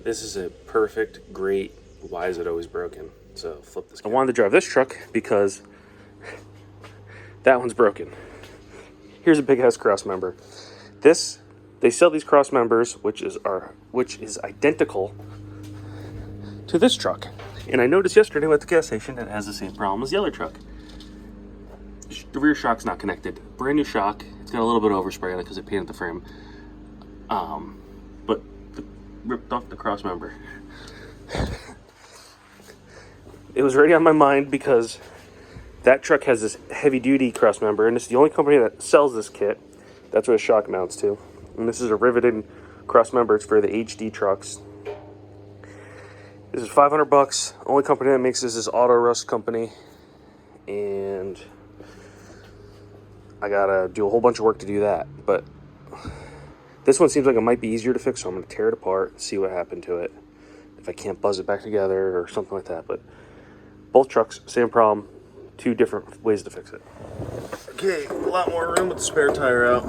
This is a perfect, great, why is it always broken? So flip this. I wanted to drive this truck because that one's broken. Here's a big ass Crossmember. This, they sell these Crossmembers, which is identical to this truck. And I noticed yesterday at the gas station it has the same problem as the other truck. The rear shock's not connected. Brand new shock. It's got a little bit of overspray on it because they painted the frame. But ripped off the Crossmember. It was already on my mind because that truck has this heavy duty Crossmember, and it's the only company that sells this kit. That's what a shock mounts to. And this is a riveted Crossmember. It's for the HD trucks. This is $500. Only company that makes this is Auto Rust Company. And I gotta do a whole bunch of work to do that. But this one seems like it might be easier to fix, so I'm gonna tear it apart, see what happened to it. If I can't buzz it back together or something like that. But both trucks, same problem. 2 different ways to fix it. Okay, a lot more room with the spare tire out.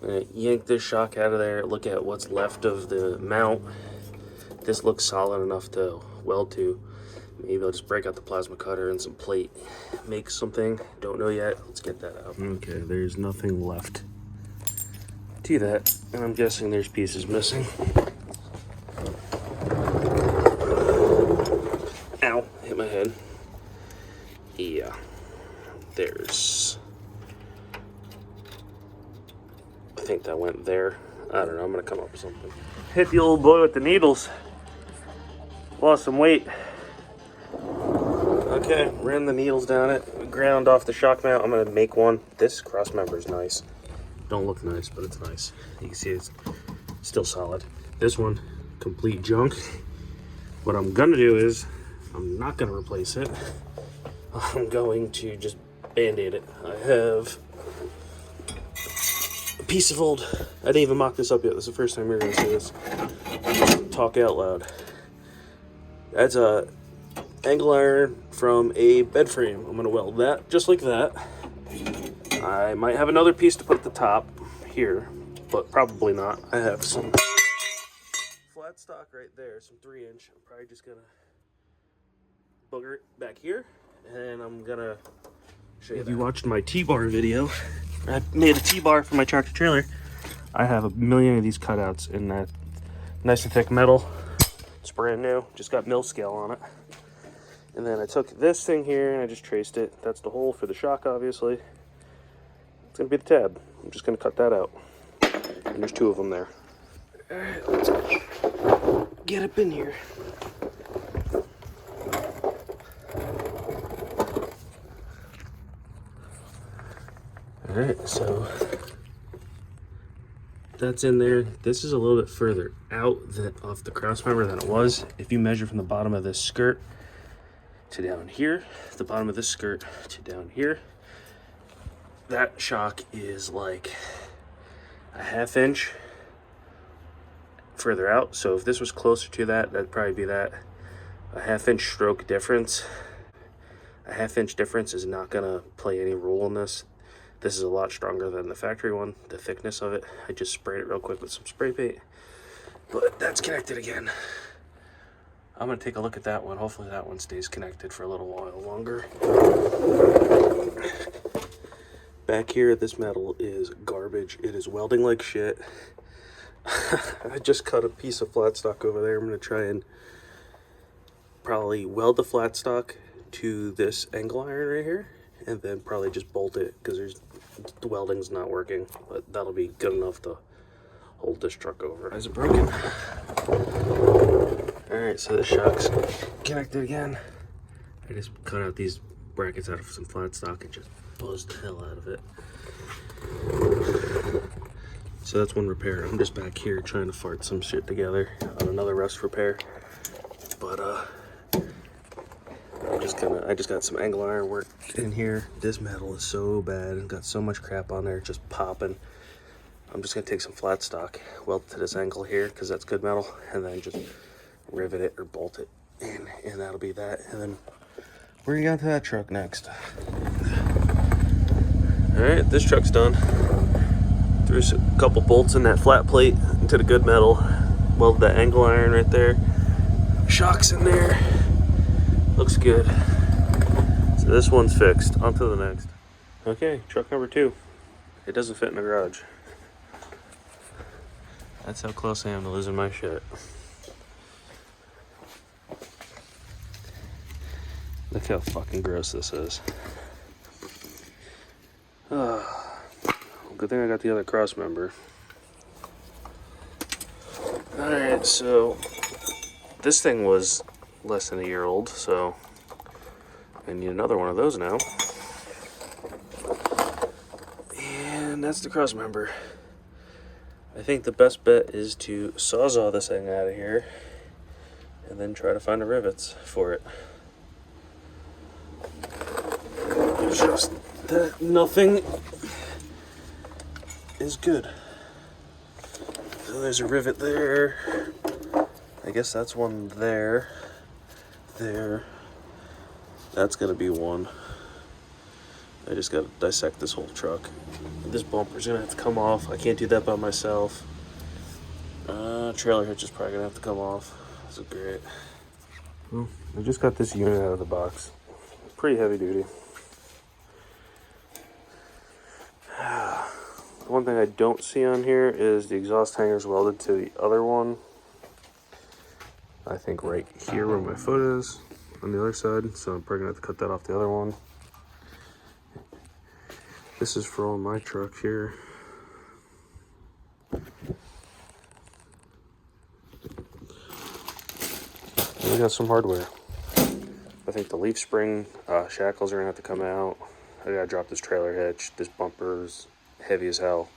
I'm gonna yank this shock out of there, look at what's left of the mount. This looks solid enough to weld to. Maybe I'll just break out the plasma cutter and some plate, make something. Don't know yet. Let's get that out. Okay, there's nothing left to that, and I'm guessing there's pieces missing. Ow, hit my head. Yeah, there's, I think that went there. I don't know, I'm gonna come up with something. Hit the old boy with the needles. Lost some weight. Okay, ran the needles down it, ground off the shock mount. I'm gonna make one. This Crossmember is nice. Don't look nice, but it's nice. You can see it's still solid. This one, complete junk. What I'm gonna do is, I'm not gonna replace it. I'm going to just band-aid it. I have a piece of old, I didn't even mock this up yet. This is the first time you're gonna see this. Talk out loud. That's a angle iron from a bed frame. I'm gonna weld that just like that. I might have another piece to put at the top here, but probably not. I have some flat stock right there, some 3-inch. I'm probably just gonna booger it back here, and I'm gonna show you. If you watched my T-bar video, I made a T-bar for my tractor trailer. I have a million of these cutouts in that nice and thick metal. It's brand new, just got mill scale on it. And then I took this thing here and I just traced it. That's the hole for the shock, obviously. It's gonna be the tab. I'm just gonna cut that out. And there's 2 of them there. All right, let's get up in here. All right, so that's in there. This is a little bit further out off the Crossmember than it was. If you measure from the bottom of this skirt to down here, the bottom of this skirt to down here, that shock is like a 1/2 inch further out. So if this was closer to that, that'd probably be that. A 1/2 inch stroke difference. A 1/2 inch difference is not gonna play any role in this. This is a lot stronger than the factory one, the thickness of it. I just sprayed it real quick with some spray paint, but that's connected again. I'm gonna take a look at that one. Hopefully that one stays connected for a little while longer. Back here, this metal is garbage. It is welding like shit. I just cut a piece of flat stock over there. I'm gonna try and probably weld the flat stock to this angle iron right here, and then probably just bolt it because the welding's not working, but that'll be good enough to hold this truck over. Is it broken? All right, so the shock's connected again. I just cut out these brackets out of some flat stock and just buzzed the hell out of it. So that's one repair. I'm just back here trying to fart some shit together on another rust repair, but I just got some angle iron work in here. This metal is so bad and got so much crap on there, just popping. I'm just gonna take some flat stock, weld it to this angle here because that's good metal, and then just rivet it or bolt it in, and that'll be that. And then we're gonna get to that truck next. All right, this truck's done. Threw a couple bolts in that flat plate into the good metal. weld that angle iron right there. Shocks in there. Looks good. So this one's fixed. On to the next. Okay, truck number 2. It doesn't fit in the garage. That's how close I am to losing my shit. Look how fucking gross this is. Good thing I got the other Crossmember. Alright, so this thing was less than a year old, so I need another one of those now. And that's the Crossmember. I think the best bet is to sawzall this thing out of here and then try to find the rivets for it. Just that nothing is good. So there's a rivet there. I guess that's one there. There. That's gonna be one. I just gotta dissect this whole truck. This bumper's gonna have to come off. I can't do that by myself. Trailer hitch is probably gonna have to come off. This is great. Well, I just got this unit out of the box. Pretty heavy duty. One thing I don't see on here is the exhaust hangers welded to the other one. I think right here where my foot is on the other side, so I'm probably gonna have to cut that off the other one. This is for all my truck here. We got some hardware. I think the leaf spring shackles are gonna have to come out. I gotta drop this trailer hitch. This bumper's heavy as hell.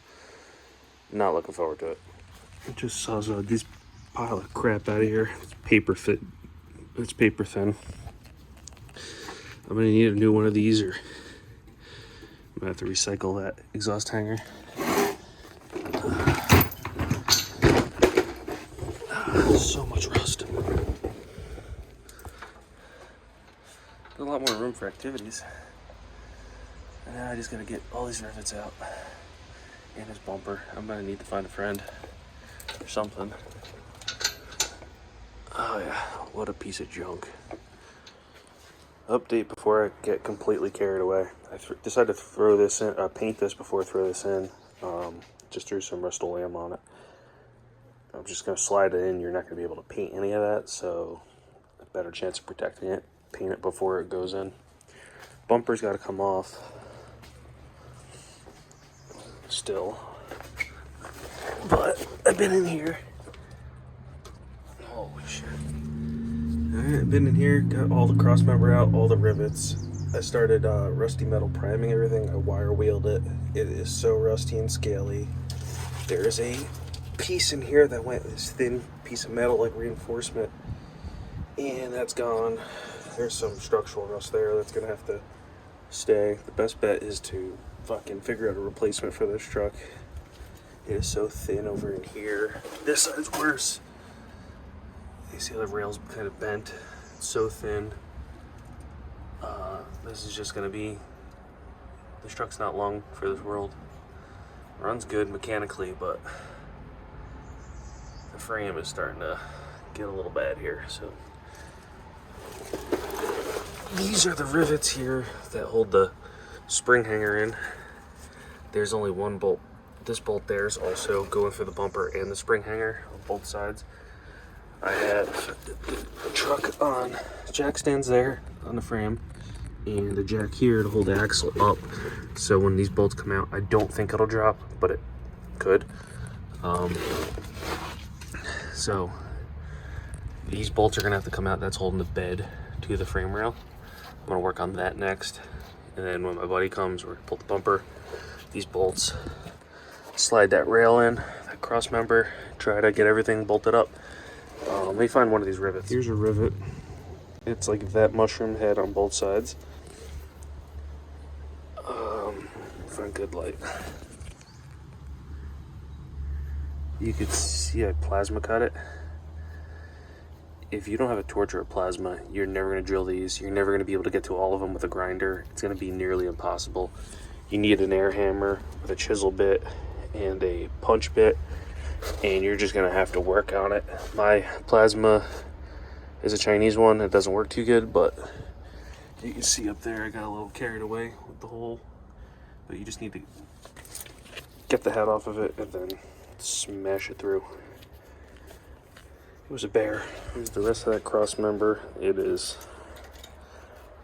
Not looking forward to it. It just sawzalled this pile of crap out of here. It's paper fit. It's paper thin. I'm gonna need a new one of these, or I'm gonna have to recycle that exhaust hanger. So much rust. A lot more room for activities. And now I just gotta get all these rivets out. And his bumper. I'm gonna need to find a friend or something. Oh yeah, what a piece of junk. Update before I get completely carried away. I decided to throw this in, paint this before I throw this in. Just threw some Rust-Oleum on it. I'm just gonna slide it in. You're not gonna be able to paint any of that, so a better chance of protecting it. Paint it before it goes in. Bumper's gotta come off. Still, but I've been in here. Holy shit. Alright, I've been in here, got all the Crossmember out, all the rivets. I started rusty metal priming everything. I wire wheeled it. It is so rusty and scaly. There is a piece in here that went, this thin piece of metal like reinforcement, and that's gone. There's some structural rust there that's gonna have to stay. The best bet is to fucking figure out a replacement for this truck. It is so thin over in here. This side's worse. You see the rail's kind of bent. It's so thin. This is just gonna be, this truck's not long for this world. It runs good mechanically, but the frame is starting to get a little bad here. So these are the rivets here that hold the spring hanger in. There's only one bolt. This bolt there is also going for the bumper and the spring hanger on both sides. I have a truck on jack stands there on the frame, and a jack here to hold the axle up. So when these bolts come out, I don't think it'll drop, but it could. So these bolts are gonna have to come out. That's holding the bed to the frame rail. I'm gonna work on that next. And then when my buddy comes, we're gonna pull the bumper, these bolts, slide that rail in, that cross member, try to get everything bolted up. Let me find one of these rivets. Here's a rivet. It's like that mushroom head on both sides. Find good light. You could see I plasma cut it. If you don't have a torch or a plasma, you're never going to drill these. You're never going to be able to get to all of them with a grinder. It's going to be nearly impossible. You need an air hammer with a chisel bit and a punch bit and you're just gonna have to work on it. My plasma is a Chinese one. It doesn't work too good, but you can see up there I got a little carried away with the hole, but you just need to get the head off of it and then smash it through. It was a bear. Here's the rest of that cross member. It is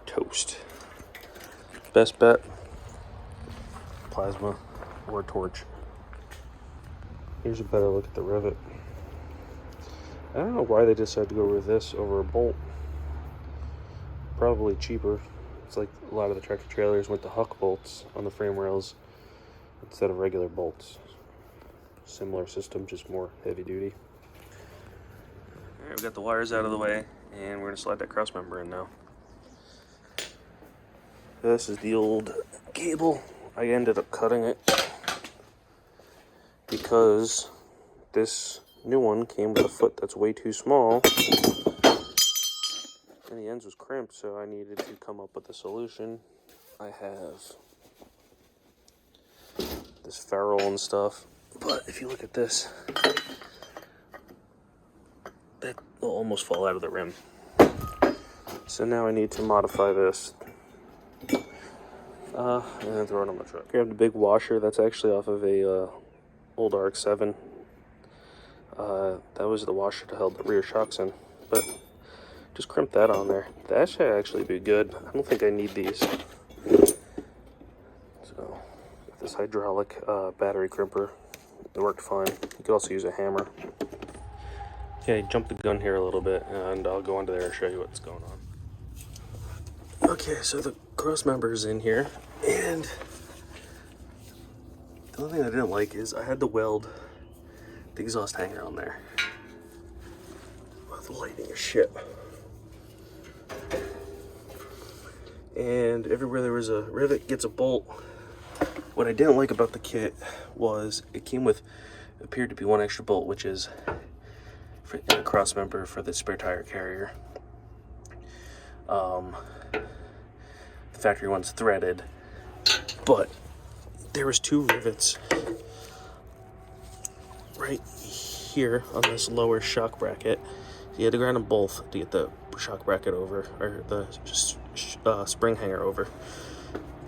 toast. Best bet, plasma or torch. Here's a better look at the rivet. I don't know why they decided to go with this over a bolt. Probably cheaper. It's like a lot of the tractor trailers went to huck bolts on the frame rails instead of regular bolts. Similar system, just more heavy duty. Alright, we got the wires out of the way, and we're gonna slide that cross member in now. This is the old cable. I ended up cutting it because this new one came with a foot that's way too small, and the ends was crimped, so I needed to come up with a solution. I have this ferrule and stuff, but if you look at this, that will almost fall out of the rim. So now I need to modify this and then throw it on my truck. Grabbed a big washer that's actually off of a old RX-7. That was the washer to hold the rear shocks in, but just crimp that on there. That should actually be good. I don't think I need these. So this hydraulic battery crimper, it worked fine. You could also use a hammer. Okay, jump the gun here a little bit, and I'll go under there and show you what's going on. Okay, so the cross member is in here, and the only thing I didn't like is I had to weld the exhaust hanger on there. Well, the lighting is shit. And everywhere there was a rivet gets a bolt. What I didn't like about the kit was it came with, appeared to be one extra bolt, which is in a cross member for the spare tire carrier. The factory one's threaded, but there was two rivets right here on this lower shock bracket. You had to grind them both to get the shock bracket over, or the spring hanger over.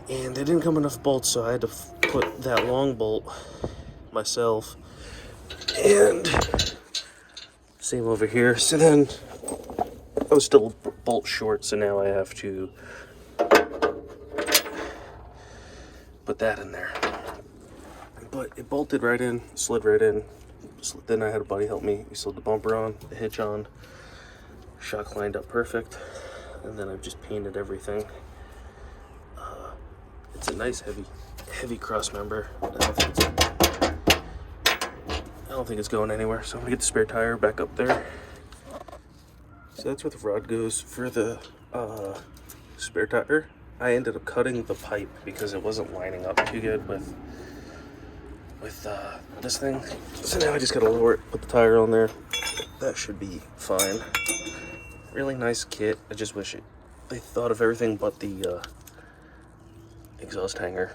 And they didn't come enough bolts, so I had to put that long bolt myself. And same over here. So then I was still bolt short, so now I have to put that in there. But it bolted right in, slid right in. So then I had a buddy help me. He slid the bumper on, the hitch on, shock lined up perfect, and then I've just painted everything. It's a nice heavy cross member. I don't think it's going anywhere, so I'm gonna get the spare tire back up there. So that's where the rod goes for the spare tire. I ended up cutting the pipe because it wasn't lining up too good with this thing. So now I just gotta lower it, put the tire on there. That should be fine. Really nice kit. I just wish they thought of everything but the exhaust hanger.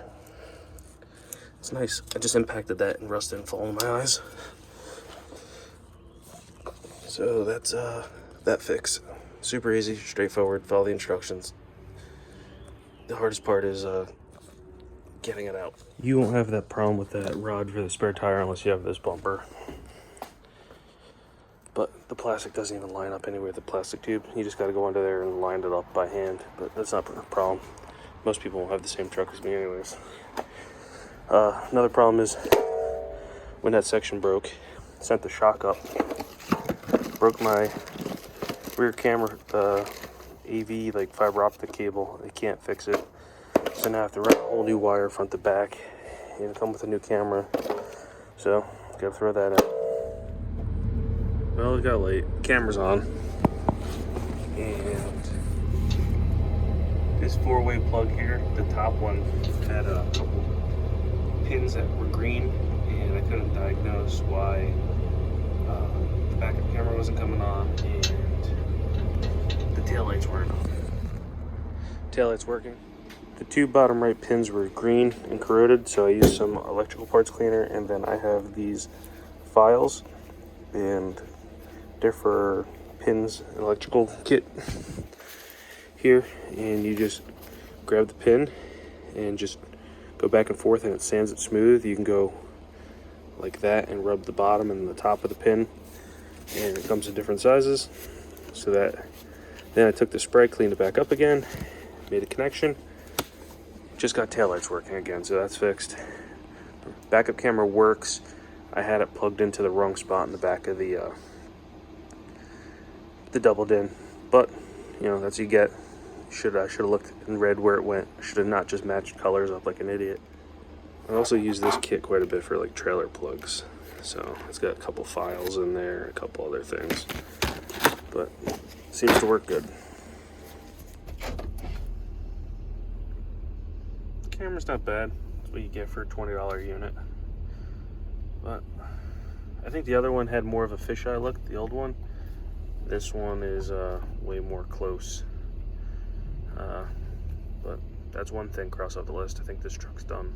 It's nice. I just impacted that and rust didn't fall in my eyes. So that's that fix. Super easy, straightforward, follow the instructions. The hardest part is getting it out. You won't have that problem with that rod for the spare tire unless you have this bumper. But the plastic doesn't even line up anywhere with the plastic tube. You just got to go under there and line it up by hand, but that's not a problem. Most people won't have the same truck as me anyways. Another problem is when that section broke, sent the shock up, broke my rear camera AV like fiber optic cable. They can't fix it, so now I have to run a whole new wire front to back and come with a new camera, so gotta throw that out. Well, it got late. Camera's on, and this 4-way plug here, the top one had a couple pins that were green, and I couldn't diagnose why the backup camera wasn't coming on, and the taillights weren't on. Taillights working. The two bottom right pins were green and corroded, so I used some electrical parts cleaner, and then I have these files and different pins, electrical kit here, and you just grab the pin and just go back and forth, and it sands it smooth. You can go like that and rub the bottom and the top of the pin, and it comes in different sizes. So that, then I took the spray, cleaned it back up again, made a connection. Just got taillights working again, so that's fixed. Backup camera works. I had it plugged into the wrong spot in the back of the double din, but you know, that's what you get. I should have looked and read where it went. I should have not just matched colors up like an idiot. I also use this kit quite a bit for like trailer plugs, so it's got a couple files in there, a couple other things, but it seems to work good. The camera's not bad. That's what you get for a $20 unit, but I think the other one had more of a fisheye look, the old one. This one is way more close. But that's one thing cross off the list. I think this truck's done.